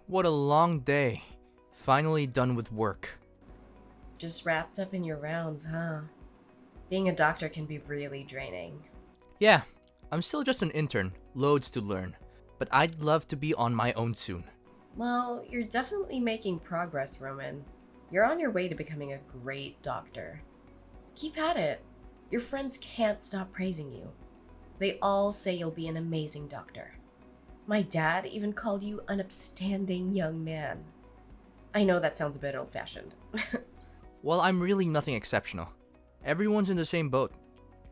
What a long day. Finally done with work. Just wrapped up in your rounds, huh? Being a doctor can be really draining. Yeah, I'm still just an intern, loads to learn. But I'd love to be on my own soon. Well, you're definitely making progress, Roman. You're on your way to becoming a great doctor. Keep at it. Your friends can't stop praising you. They all say you'll be an amazing doctor. My dad even called you an upstanding young man. I know that sounds a bit old-fashioned. Well, I'm really nothing exceptional. Everyone's in the same boat.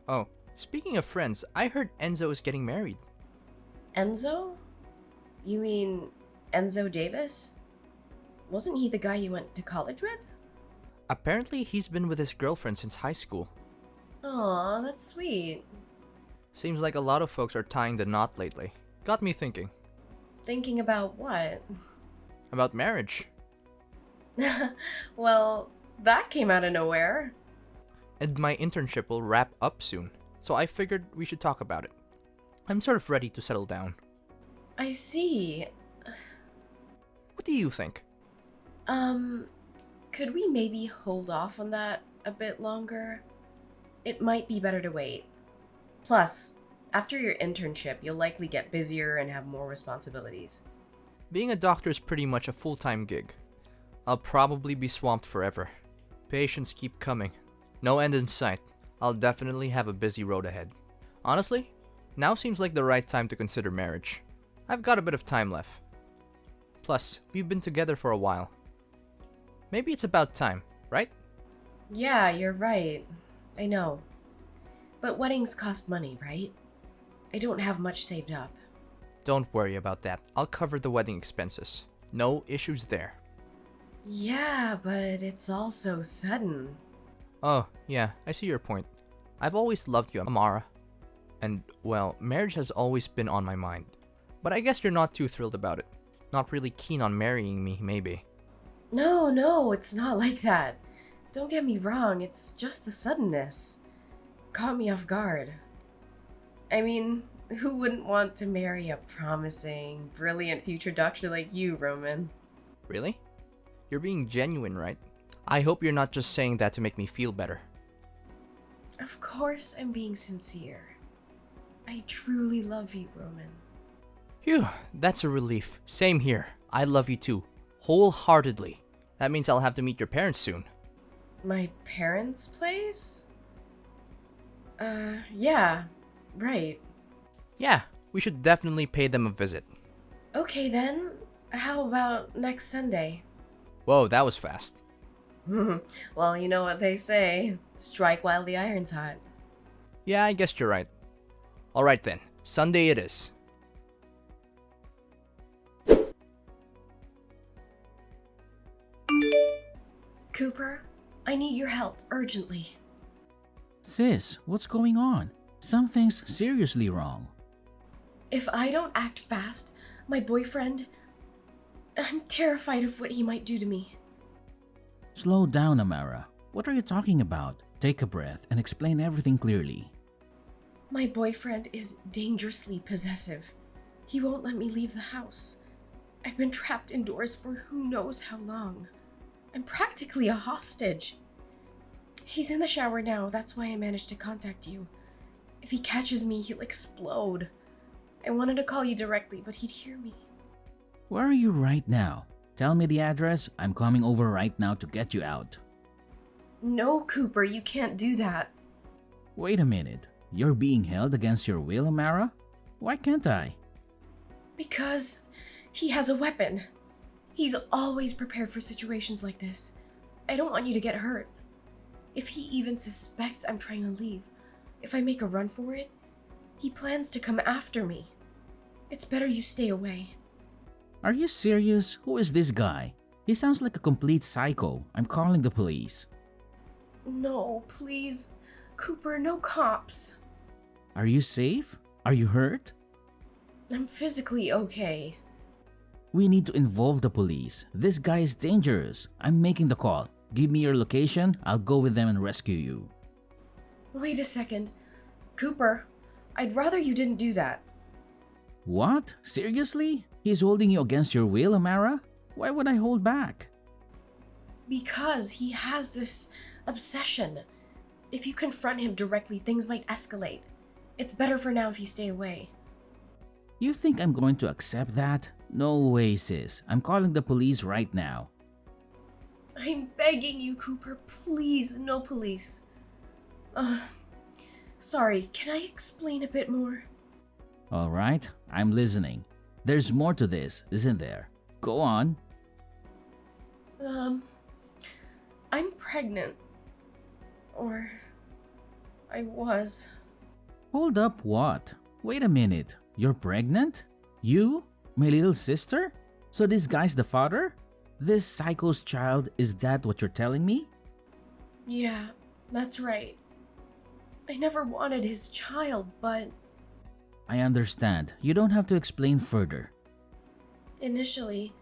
Oh, speaking of friends, I heard Enzo is getting married. Enzo? You mean Enzo Davis? Wasn't he the guy you went to college with? Apparently, he's been with his girlfriend since high school. Aw, that's sweet. Seems like a lot of folks are tying the knot lately. Got me thinking. Thinking about what? About marriage. Well, that came out of nowhere. And my internship will wrap up soon, so I figured we should talk about it. I'm sort of ready to settle down. I see. What do you think? Could we maybe hold off on that a bit longer? It might be better to wait. Plus, after your internship, you'll likely get busier and have more responsibilities. Being a doctor is pretty much a full-time gig. I'll probably be swamped forever. Patients keep coming. No end in sight. I'll definitely have a busy road ahead. Honestly, now seems like the right time to consider marriage. I've got a bit of time left. Plus, we've been together for a while. Maybe it's about time, right? Yeah, you're right. I know. But weddings cost money, right? I don't have much saved up. Don't worry about that. I'll cover the wedding expenses. No issues there. Yeah, but it's all so sudden. Oh, yeah, I see your point. I've always loved you, Amara. And, well, marriage has always been on my mind. But I guess you're not too thrilled about it. Not really keen on marrying me, maybe. No, it's not like that. Don't get me wrong, it's just the suddenness. Caught me off guard. I mean, who wouldn't want to marry a promising, brilliant future doctor like you, Roman? Really? You're being genuine, right? I hope you're not just saying that to make me feel better. Of course I'm being sincere. I truly love you, Roman. Phew, that's a relief. Same here. I love you too. Wholeheartedly. That means I'll have to meet your parents soon. My parents' place? Yeah, right. Yeah, we should definitely pay them a visit. Okay then, how about next Sunday? Whoa, that was fast. Well, you know what they say, strike while the iron's hot. Yeah, I guess you're right. Alright then, Sunday it is. Cooper, I need your help urgently. Sis, what's going on? Something's seriously wrong. If I don't act fast, my boyfriend... I'm terrified of what he might do to me. Slow down, Amara. What are you talking about? Take a breath and explain everything clearly. My boyfriend is dangerously possessive. He won't let me leave the house. I've been trapped indoors for who knows how long. I'm practically a hostage. He's in the shower now, that's why I managed to contact you. If he catches me, he'll explode. I wanted to call you directly, but he'd hear me. Where are you right now? Tell me the address. I'm coming over right now to get you out. No, Cooper, you can't do that. Wait a minute. You're being held against your will, Amara? Why can't I? Because he has a weapon. He's always prepared for situations like this. I don't want you to get hurt. If he even suspects I'm trying to leave, if I make a run for it, he plans to come after me. It's better you stay away. Are you serious? Who is this guy? He sounds like a complete psycho. I'm calling the police. No, please. Cooper, no cops. Are you safe? Are you hurt? I'm physically okay. We need to involve the police. This guy is dangerous. I'm making the call. Give me your location. I'll go with them and rescue you. Wait a second. Cooper, I'd rather you didn't do that. What? Seriously? He's holding you against your will, Amara? Why would I hold back? Because he has this obsession. If you confront him directly, things might escalate. It's better for now if you stay away. You think I'm going to accept that? No way, sis. I'm calling the police right now. I'm begging you, Cooper, please, no police. Sorry, can I explain a bit more? Alright, I'm listening. There's more to this, isn't there? Go on. I'm pregnant. Or I was. Hold up, what? Wait a minute. You're pregnant? You? My little sister? So this guy's the father? This psycho's child, is that what you're telling me? Yeah, that's right. I never wanted his child, but I understand. You don't have to explain further. initially,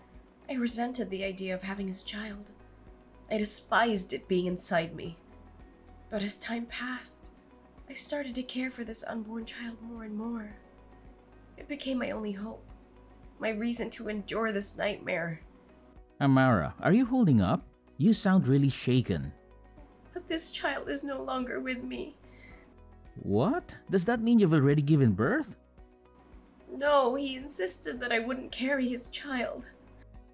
I resented the idea of having his child. I despised it being inside me. But as time passed, I started to care for this unborn child more and more. It became my only hope, my reason to endure this nightmare. Amara, are you holding up? You sound really shaken. But this child is no longer with me. What? Does that mean you've already given birth? No, he insisted that I wouldn't carry his child.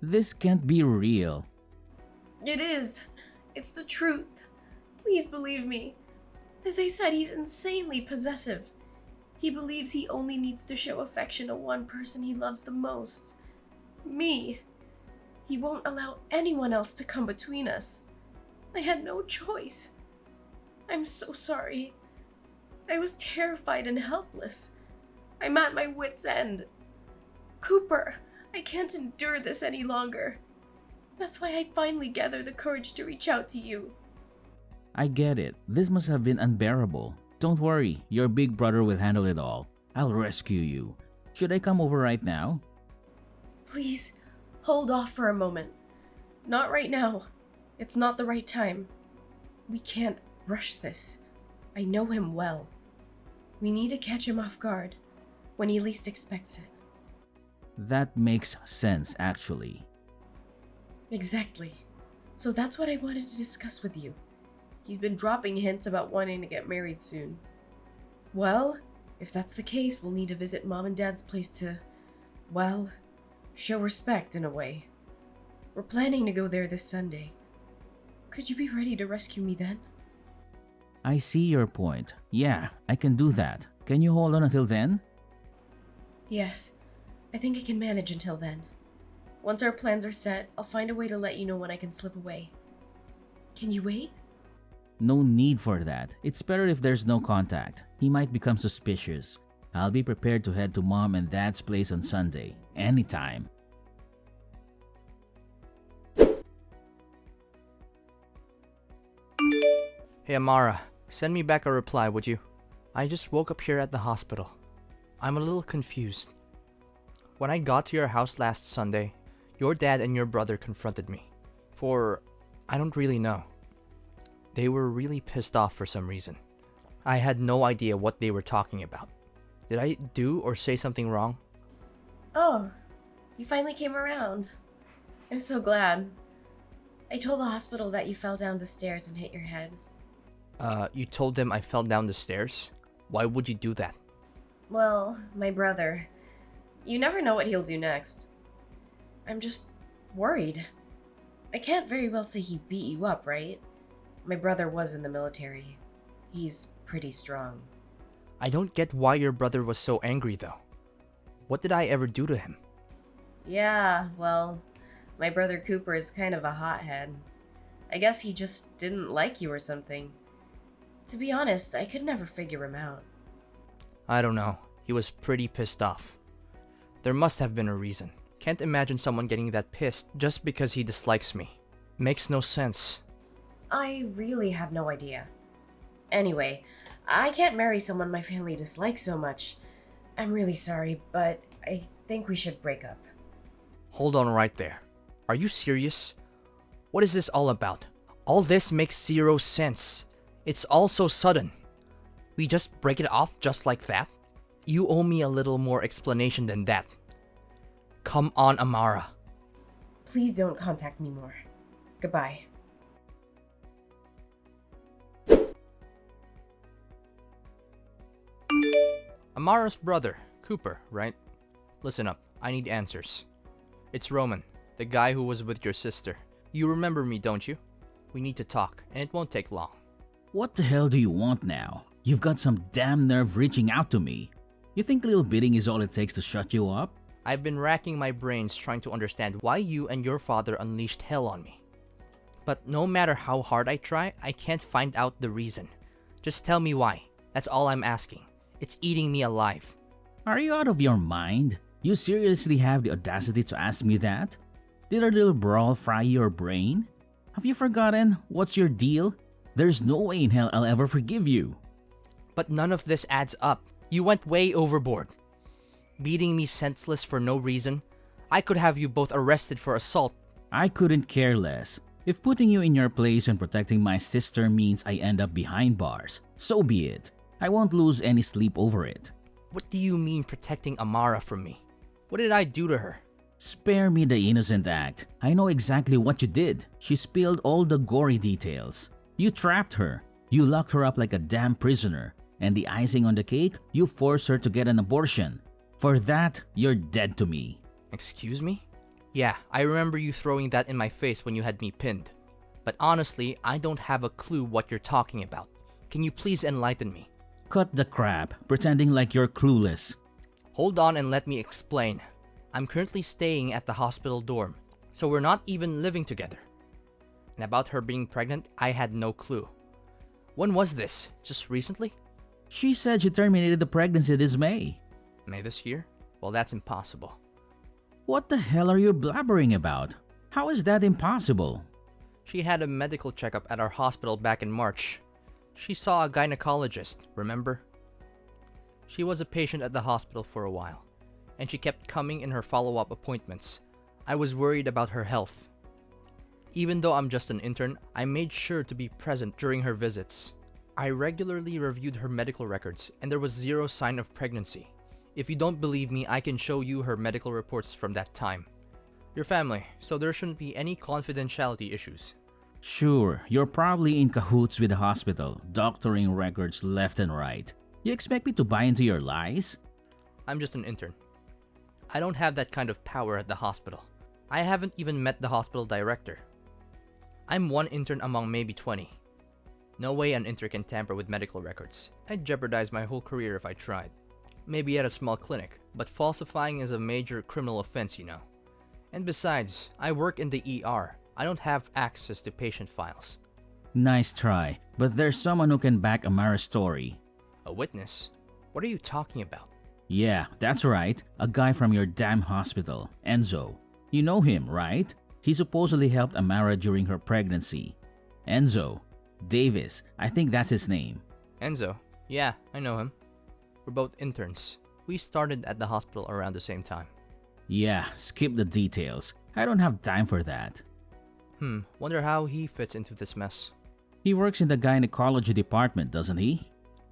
This can't be real. It is. It's the truth. Please believe me. As I said, he's insanely possessive. He believes he only needs to show affection to one person he loves the most. Me. He won't allow anyone else to come between us. I had no choice. I'm so sorry. I was terrified and helpless. I'm at my wit's end. Cooper, I can't endure this any longer. That's why I finally gathered the courage to reach out to you. I get it. This must have been unbearable. Don't worry, your big brother will handle it all. I'll rescue you. Should I come over right now? Please, hold off for a moment. Not right now. It's not the right time. We can't rush this. I know him well. We need to catch him off guard, when he least expects it. That makes sense, actually. Exactly. So that's what I wanted to discuss with you. He's been dropping hints about wanting to get married soon. Well, if that's the case, we'll need to visit Mom and Dad's place to, well, show respect in a way. We're planning to go there this Sunday. Could you be ready to rescue me then? I see your point. Yeah, I can do that. Can you hold on until then? Yes, I think I can manage until then. Once our plans are set, I'll find a way to let you know when I can slip away. Can you wait? No need for that. It's better if there's no contact. He might become suspicious. I'll be prepared to head to Mom and Dad's place on Sunday. Anytime. Hey Amara, send me back a reply, would you? I just woke up here at the hospital. I'm a little confused. When I got to your house last Sunday, your dad and your brother confronted me. I don't really know. They were really pissed off for some reason. I had no idea what they were talking about. Did I do or say something wrong? Oh, you finally came around. I'm so glad. I told the hospital that you fell down the stairs and hit your head. You told them I fell down the stairs? Why would you do that? Well, my brother. You never know what he'll do next. I'm just worried. I can't very well say he beat you up, right? My brother was in the military. He's pretty strong. I don't get why your brother was so angry though. What did I ever do to him? Yeah, well, my brother Cooper is kind of a hothead. I guess he just didn't like you or something. To be honest, I could never figure him out. I don't know. He was pretty pissed off. There must have been a reason. Can't imagine someone getting that pissed just because he dislikes me. Makes no sense. I really have no idea. Anyway, I can't marry someone my family dislikes so much. I'm really sorry, but I think we should break up. Hold on right there. Are you serious? What is this all about? All this makes zero sense. It's all so sudden. We just break it off just like that? You owe me a little more explanation than that. Come on, Amara. Please don't contact me more. Goodbye. Amara's brother, Cooper, right? Listen up, I need answers. It's Roman, the guy who was with your sister. You remember me, don't you? We need to talk, and it won't take long. What the hell do you want now? You've got some damn nerve reaching out to me. You think little bidding is all it takes to shut you up? I've been racking my brains trying to understand why you and your father unleashed hell on me. But no matter how hard I try, I can't find out the reason. Just tell me why. That's all I'm asking. It's eating me alive. Are you out of your mind? You seriously have the audacity to ask me that? Did our little brawl fry your brain? Have you forgotten what's your deal? There's no way in hell I'll ever forgive you. But none of this adds up. You went way overboard. Beating me senseless for no reason. I could have you both arrested for assault. I couldn't care less. If putting you in your place and protecting my sister means I end up behind bars, so be it. I won't lose any sleep over it. What do you mean protecting Amara from me? What did I do to her? Spare me the innocent act. I know exactly what you did. She spilled all the gory details. You trapped her. You locked her up like a damn prisoner. And the icing on the cake, you forced her to get an abortion. For that, you're dead to me. Excuse me? Yeah, I remember you throwing that in my face when you had me pinned. But honestly, I don't have a clue what you're talking about. Can you please enlighten me? Cut the crap, pretending like you're clueless. Hold on and let me explain. I'm currently staying at the hospital dorm, so we're not even living together. And about her being pregnant, I had no clue. When was this? Just recently? She said she terminated the pregnancy this May. May this year? Well, that's impossible. What the hell are you blabbering about? How is that impossible? She had a medical checkup at our hospital back in March. She saw a gynecologist, remember? She was a patient at the hospital for a while, and she kept coming in her follow-up appointments. I was worried about her health. Even though I'm just an intern, I made sure to be present during her visits. I regularly reviewed her medical records, and there was zero sign of pregnancy. If you don't believe me, I can show you her medical reports from that time. Your family, so there shouldn't be any confidentiality issues. Sure, you're probably in cahoots with the hospital, doctoring records left and right. You expect me to buy into your lies? I'm just an intern. I don't have that kind of power at the hospital. I haven't even met the hospital director. I'm one intern among maybe 20. No way an intern can tamper with medical records. I'd jeopardize my whole career if I tried. Maybe at a small clinic, but falsifying is a major criminal offense, you know. And besides, I work in the ER. I don't have access to patient files. Nice try, but there's someone who can back Amara's story. A witness? What are you talking about? Yeah, that's right. A guy from your damn hospital, Enzo. You know him, right? He supposedly helped Amara during her pregnancy. Enzo. Davis, I think that's his name. Enzo? Yeah, I know him. We're both interns. We started at the hospital around the same time. Yeah, skip the details. I don't have time for that. Wonder how he fits into this mess. He works in the gynecology department, doesn't he?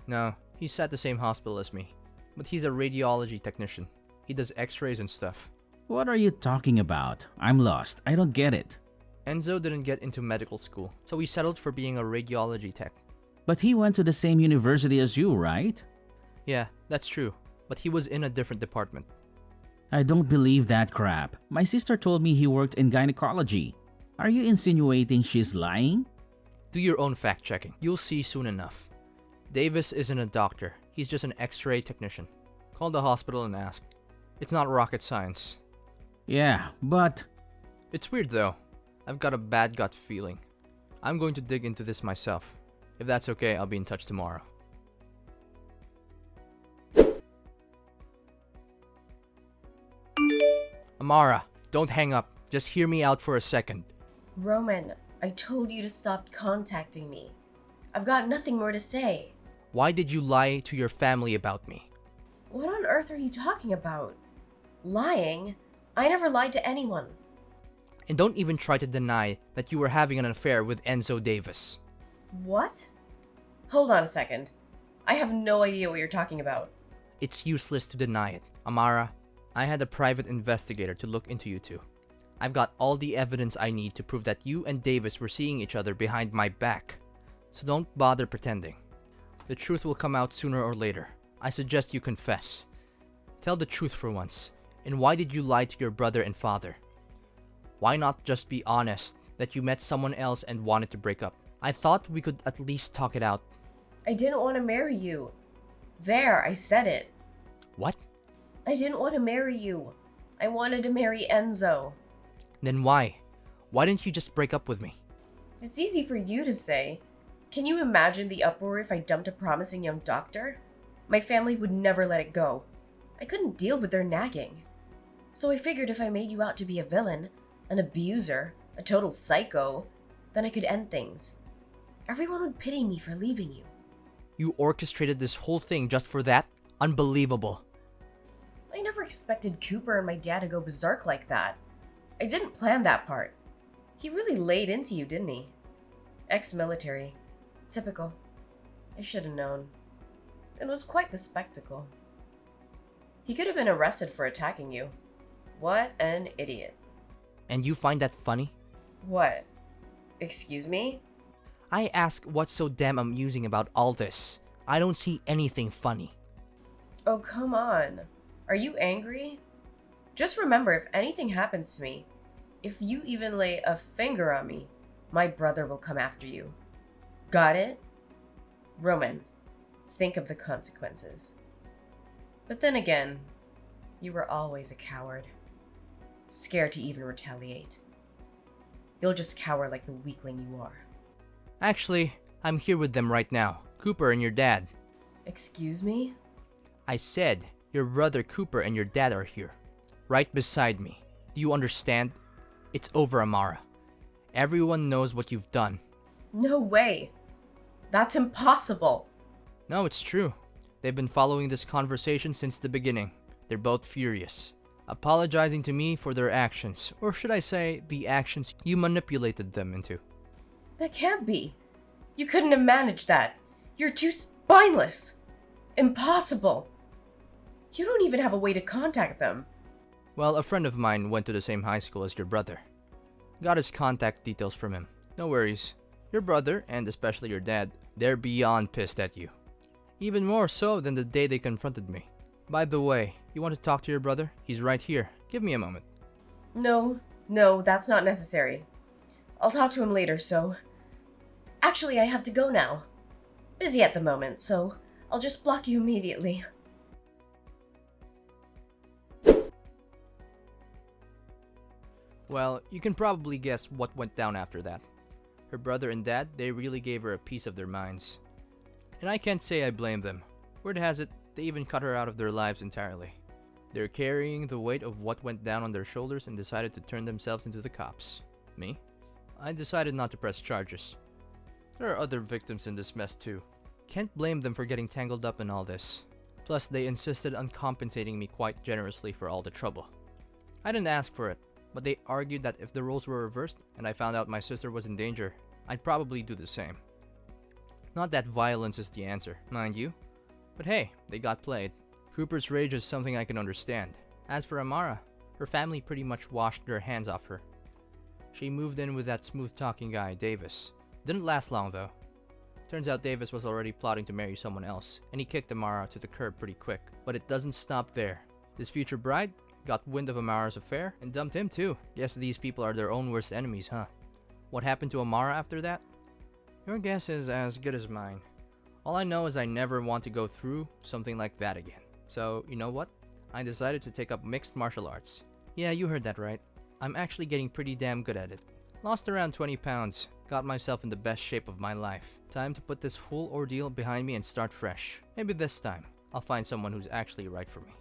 No, he's at the same hospital as me. But he's a radiology technician. He does x-rays and stuff. What are you talking about? I'm lost. I don't get it. Enzo didn't get into medical school, so he settled for being a radiology tech. But he went to the same university as you, right? Yeah, that's true. But he was in a different department. I don't believe that crap. My sister told me he worked in gynecology. Are you insinuating she's lying? Do your own fact-checking. You'll see soon enough. Davis isn't a doctor. He's just an x-ray technician. Call the hospital and ask. It's not rocket science. Yeah, but... It's weird though. I've got a bad gut feeling. I'm going to dig into this myself. If that's okay, I'll be in touch tomorrow. Amara, don't hang up. Just hear me out for a second. Roman, I told you to stop contacting me. I've got nothing more to say. Why did you lie to your family about me? What on earth are you talking about? Lying? I never lied to anyone. And don't even try to deny that you were having an affair with Enzo Davis. What? Hold on a second. I have no idea what you're talking about. It's useless to deny it. Amara, I had a private investigator to look into you two. I've got all the evidence I need to prove that you and Davis were seeing each other behind my back. So don't bother pretending. The truth will come out sooner or later. I suggest you confess. Tell the truth for once. And why did you lie to your brother and father? Why not just be honest that you met someone else and wanted to break up? I thought we could at least talk it out. I didn't want to marry you. There, I said it. What? I didn't want to marry you. I wanted to marry Enzo. Then why? Why didn't you just break up with me? It's easy for you to say. Can you imagine the uproar if I dumped a promising young doctor? My family would never let it go. I couldn't deal with their nagging. So I figured if I made you out to be a villain, an abuser, a total psycho, then I could end things. Everyone would pity me for leaving you. You orchestrated this whole thing just for that? Unbelievable. I never expected Cooper and my dad to go berserk like that. I didn't plan that part. He really laid into you, didn't he? Ex-military. Typical. I should have known. It was quite the spectacle. He could have been arrested for attacking you. What an idiot. And you find that funny? What? Excuse me? I ask what's so damn amusing about all this. I don't see anything funny. Oh, come on. Are you angry? Just remember, if anything happens to me, if you even lay a finger on me, my brother will come after you. Got it? Roman, think of the consequences. But then again, you were always a coward. Scared to even retaliate. You'll just cower like the weakling you are. Actually, I'm here with them right now. Cooper and your dad. Excuse me? I said your brother Cooper and your dad are here. Right beside me. Do you understand? It's over, Amara. Everyone knows what you've done. No way. That's impossible. No, it's true. They've been following this conversation since the beginning. They're both furious. Apologizing to me for their actions. Or should I say, the actions you manipulated them into. That can't be. You couldn't have managed that. You're too spineless. Impossible. You don't even have a way to contact them. Well, a friend of mine went to the same high school as your brother. Got his contact details from him. No worries. Your brother, and especially your dad, they're beyond pissed at you. Even more so than the day they confronted me. By the way, you want to talk to your brother? He's right here. Give me a moment. No, that's not necessary. I'll talk to him later, so... Actually, I have to go now. Busy at the moment, so I'll just block you immediately. Well, you can probably guess what went down after that. Her brother and dad, they really gave her a piece of their minds. And I can't say I blame them. Word has it, they even cut her out of their lives entirely. They're carrying the weight of what went down on their shoulders and decided to turn themselves into the cops. Me? I decided not to press charges. There are other victims in this mess too. Can't blame them for getting tangled up in all this. Plus, they insisted on compensating me quite generously for all the trouble. I didn't ask for it, but they argued that if the roles were reversed and I found out my sister was in danger, I'd probably do the same. Not that violence is the answer, mind you. But hey, they got played. Cooper's rage is something I can understand. As for Amara, her family pretty much washed their hands off her. She moved in with that smooth-talking guy, Davis. Didn't last long though. Turns out Davis was already plotting to marry someone else, and he kicked Amara to the curb pretty quick. But it doesn't stop there. His future bride got wind of Amara's affair and dumped him too. Guess these people are their own worst enemies, huh? What happened to Amara after that? Your guess is as good as mine. All I know is I never want to go through something like that again. So, you know what? I decided to take up mixed martial arts. Yeah, you heard that right. I'm actually getting pretty damn good at it. Lost around 20 pounds. Got myself in the best shape of my life. Time to put this whole ordeal behind me and start fresh. Maybe this time, I'll find someone who's actually right for me.